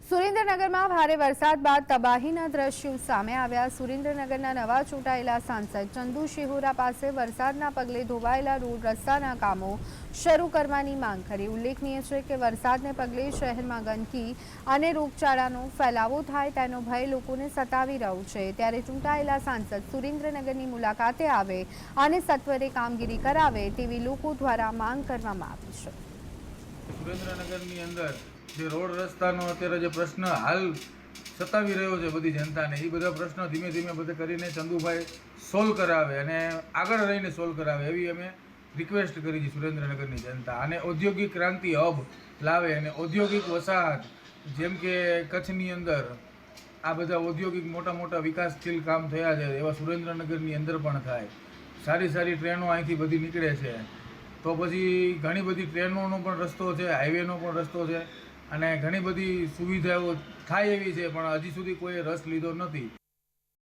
સુરેન્દ્રનગરમાં ભારે વરસાદ બાદ તબાહીના દ્રશ્યો સામે આવ્યા। સુરેન્દ્રનગરના નવા ચૂંટાયેલા સાંસદ ચંદુ શિહોરા પાસે વરસાદના પગલે ધોવાયેલા રોડ રસ્તાના કામો શરૂ કરવાની માંગ કરી। ઉલ્લેખનીય છે કે વરસાદને પગલે શહેરમાં ગંદકી અને રોગચાળાનો ફેલાવો થાય તેનો ભય લોકોને સતાવી રહ્યો છે। ત્યારે ચૂંટાયેલા સાંસદ સુરેન્દ્રનગરની મુલાકાતે આવે અને સત્વરે કામગીરી કરાવે તેવી લોકો દ્વારા માંગ કરવામાં આવી છે। સુરેન્દ્રનગરની અંદર જે રોડ રસ્તાનો અત્યારે જે પ્રશ્ન હાલ સતાવી રહ્યો છે બધી જનતાને, એ બધા પ્રશ્નો ધીમે ધીમે બધે કરીને ચંદુભાઈ સોલ્વ કરાવે અને આગળ રહીને સોલ્વ કરાવે એવી અમે રિક્વેસ્ટ કરી છે સુરેન્દ્રનગરની જનતા। અને ઔદ્યોગિક ક્રાંતિ હબ લાવે અને ઔદ્યોગિક વસાહત જેમ કે કચ્છની અંદર આ બધા ઔદ્યોગિક મોટા મોટા વિકાસશીલ કામ થયા છે એવા સુરેન્દ્રનગરની અંદર પણ થાય। સારી સારી ટ્રેનો અહીંથી બધી નીકળે છે, તો પછી ઘણી બધી ટ્રેનોનો પણ રસ્તો છે, હાઈવેનો પણ રસ્તો છે અને ઘણી બધી સુવિધાઓ થાય એવી છે, પણ હજી સુધી કોઈ રસ લીધો નથી।